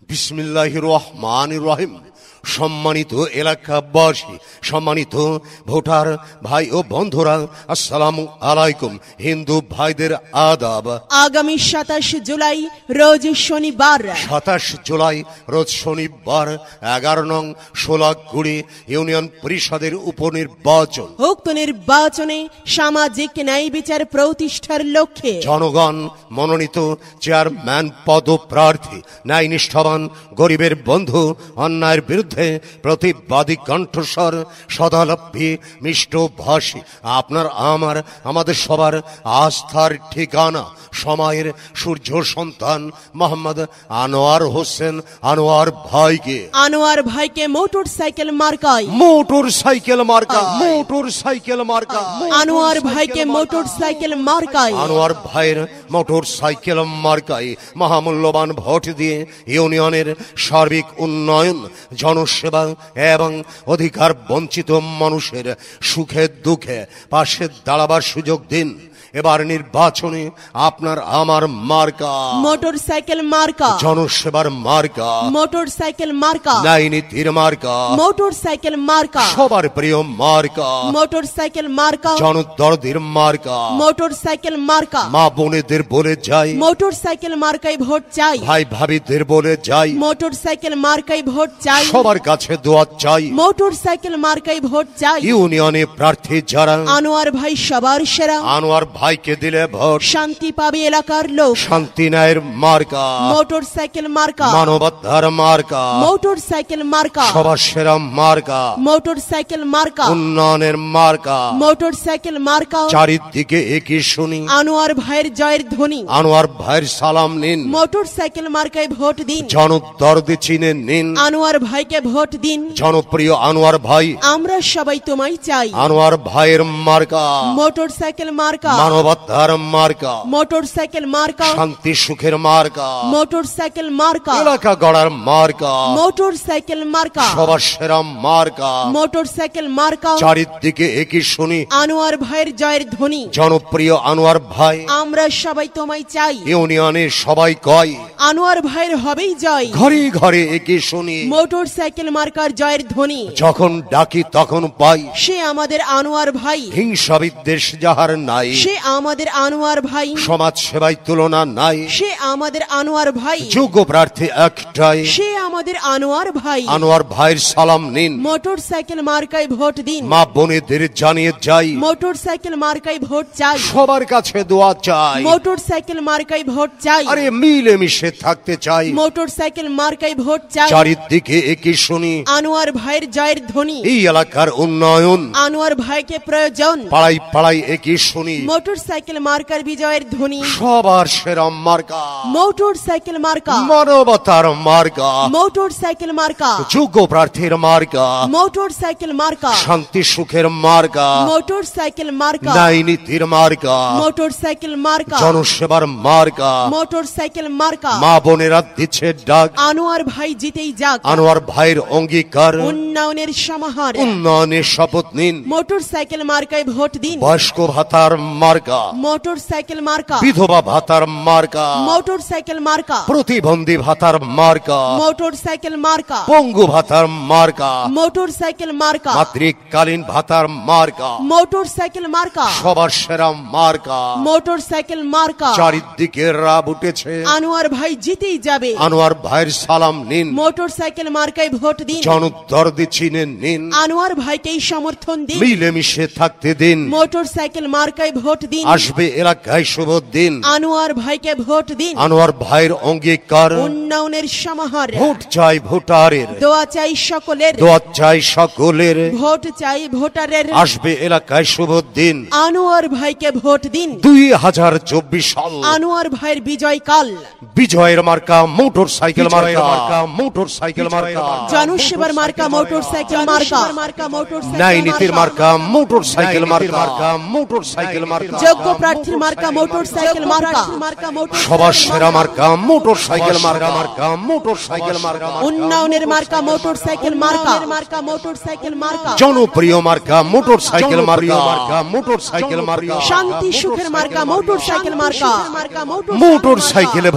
বিসমিল্লাহির রহমানির রহিম। সম্মানিত এলাকাবাসী, সম্মানিত ভোটার ভাই ও বন্ধুরা, আসসালামু আলাইকুম। হিন্দু ভাইদের আদাব। আগামী 27 জুলাই রোজ শনিবার, 27 জুলাই রোজ শনিবার 11 নং সোলাগুড়ি ইউনিয়ন পরিষদের উপনির্বাচন। উক্ত নির্বাচনে সামাজিক ন্যায় বিচার প্রতিষ্ঠার লক্ষ্যে জনগণ মনোনীত চেয়ারম্যান পদপ্রার্থী, ন্যায় নিষ্ঠাবান, গরিবের বন্ধু, অন্যায়ের বিরুদ্ধে প্রতিবাদী কণ্ঠস্বর, সদালাপী, মিষ্টভাষী, আপনার আমার আমাদের সবার আস্থার ঠিকানা, সময়ের সূর্য সন্তান মোহাম্মদ আনোয়ার হোসেন আনোয়ার ভাইকে মোটর সাইকেল মার্কায়, মোটর সাইকেল মার্কা, মোটর সাইকেল মার্কা, আনোয়ার ভাইকে মোটর সাইকেল মার্কায়, আনোয়ার ভাইয়ের মোটর সাইকেল মার্কায় মহামূল্যবান ভোট দিয়ে ইউনিয়নের সার্বিক উন্নয়ন, জনসেবা এবং অধিকার বঞ্চিত মানুষের সুখে দুঃখে পাশে দাঁড়াবার সুযোগ দিন। এবার নির্বাচনে আপনার আমার মার্কা মোটর সাইকেল মার্কা, জনসেবার মার্কা, মোটর সাইকেল মার্কা, ন্যায় নীতির মার্কা, মোটর সাইকেল মার্কা, সবার প্রিয় মার্কা, মোটর সাইকেল মার্কা, জনদরদির মার্কা, মোটর সাইকেল মার্কা। মা বোনেদের বলে যাই, মোটর সাইকেল মার্কায় ভোট চাই। ভাই ভাবিদের বলে যাই, মোটর সাইকেল মার্কায় ভোট চাই। সবার কাছে দোয়া চাই। মোটর সাইকেল মার্কায় ভোট চাই। ইউনিয়নে প্রার্থী যারা, আনোয়ার ভাই সবার সেরা। আনোয়ার ভাইকে দিলে ভোট শান্তি পাবে এলাকার লোক। শান্তি ন্যায়ের মার্কা, মোটর সাইকেল মার্কা, মানবতার মার্কা, মোটর সাইকেল মার্কা, সবার সেরা মার্কা, মোটর সাইকেল মার্কা, উন্নয়নের মার্কা, মোটর সাইকেল মার্কা। চারিদিকে একই শুনি, আনোয়ার ভাইয়ের জয়ের ধ্বনি। আনোয়ার ভাইয়ের সালাম নিন, মোটর সাইকেল মার্কায় ভোট দিন। জনদরদি চিনে নিন, আনোয়ার ভাইকে ভোট দিন। জনপ্রিয় আনোয়ার ভাই, আমরা সবাই তোমায় চাই। আনোয়ার ভাইয়ের মার্কা, মোটর সাইকেল মার্কা, মানবতার মার্কা, মোটর সাইকেল মার্কা, শান্তি সুখের মার্কা, মোটর সাইকেল মার্কা, এলাকা গড়ার মার্কা, মোটর সাইকেল মার্কা, সবার সেরা মার্কা, মোটর সাইকেল মার্কা। চারিদিকে একই শুনি, আনোয়ার ভাইয়ের জয়ের ধ্বনি। জনপ্রিয় আনোয়ার ভাই, আমরা সবাই তোমায় চাই। ইউনিয়নে সবাই কয়, আনোয়ার ভাইয়ের হবেই জয়। ঘরে ঘরে একই শুনি, মোটর সাইকেল মার্কার জয়ের ধ্বনি। যখন ডাকি তখন পাই, সে আমাদের আনোয়ার ভাই, হিংসা বিদ্বেষ যাহার নাই, সে আমাদের আনোয়ার ভাই, সমাজ সেবায় তুলনা নাই, সে আমাদের আনোয়ার ভাই, যোগ্য প্রার্থী একটাই, সে আমাদের আনোয়ার ভাই। আনোয়ার ভাইয়ের সালাম নিন, মোটর সাইকেল মার্কায় ভোট দিন। মা বোনেদের জানিয়ে যাই, মোটর সাইকেল মার্কায় ভোট চাই। সবার কাছে দোয়া চাই, মোটর সাইকেল মার্কায় ভোট চাই। আরে মিলে মিশে থাকতে চাই, মোটর সাইকেল মার্কায় ভোট চাই। চারিদিকে একই শুনি, আনোয়ার ভাইয়ের জয়ের ধ্বনি। এই এলাকার উন্নয়ন, আনোয়ার ভাইকে প্রয়োজন। পাড়ায় পাড়ায় একই শুনি, মোটর সাইকেল মার্কার বিজয়ের ধ্বনি। সবার সেরা মার্কা, মোটর সাইকেল মার্কা, মানবতার মার্কা, মোটর সাইকেল মার্কা, যোগ্য প্রার্থীর মার্কা, মোটর সাইকেল মার্কা, শান্তি সুখের মার্কা, মোটর সাইকেল মার্কা, ন্যায় নীতির মার্কা, মোটর সাইকেল মার্কা, জনসেবার মার্কা, মোটর সাইকেল মার্কা। মা বোনেরা দিচ্ছে ডাক, আনোয়ার ভাই জিতেই যাক। আনোয়ার ভাইয়ের অঙ্গীকার, উন্নয়নের সমাহার। উন্নয়নের শপথ নিন, মোটর সাইকেল মার্কায় ভোট দিন। বয়স্ক ভাতার মার্কা, মোটর সাইকেল মার্কা, বিধবা ভাতার মার্কা, মোটর সাইকেল মার্কা, প্রতিবন্ধী ভাতার মার্কা, মোটর সাইকেল মার্কা, পঙ্গু ভাতার মার্কা, মোটর সাইকেল মার্কা, মাতৃকালীন ভাতার মার্কা, মোটর সাইকেল মার্কা, সবার সেরা মার্কা, মোটর সাইকেল মার্কা। চারিদিকে রাব উঠেছে, আনোয়ার ভাই জিতেই যাবে। আনোয়ার ভাইয়ের সালাম নিন, মোটর সাইকেল মার্কায় ভোট দিন। জনদরদি চিনে নিন, আনোয়ার ভাইকেই সমর্থন দিন। মিলে মিশে থাকতে দিন, মোটর সাইকেল মার্কায় ভোট দিন। আসবে এলাকায় শুভ দিন, আনোয়ার ভাইকে ভোট দিন। আনোয়ার ভাইয়ের অঙ্গীকার, উন্নয়নের সমাহার। ভোট চাই ভোটারের, দোয়া চাই সকলের, দোয়া চাই সকলের, ভোট চাই ভোটারের। আসবে এলাকায় শুভ দিন, আনোয়ার ভাইকে ভোট দিন। 2024 সাল, আনোয়ার ভাইয়ের বিজয় কাল। বিজয়ের মার্কা মোটর সাইকেল মার্কা, মোটর সাইকেল মার্কা, জনসেবার মার্কা মোটর সাইকেল মার্কা, ন্যায় নীতির মার্কা মোটর সাইকেল মার্কা, মোটর সাইকেল মার্কা, যোগ্য প্রার্থীর মার্কা মোটর সাইকেল মার্কা, সবার সেরা মার্কা মোটর সাইকেল মার্কা, মোটর সাইকেল উন্নয়নের মার্কা মোটরসাইকেল মার্কা জনপ্রিয় মার্কা মোটরসাইকেল মার্কা শান্তি সুখের মার্কা মোটরসাইকেল মার্কা মোটরসাইকেলে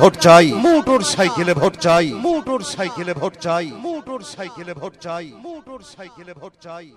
ভোট চাই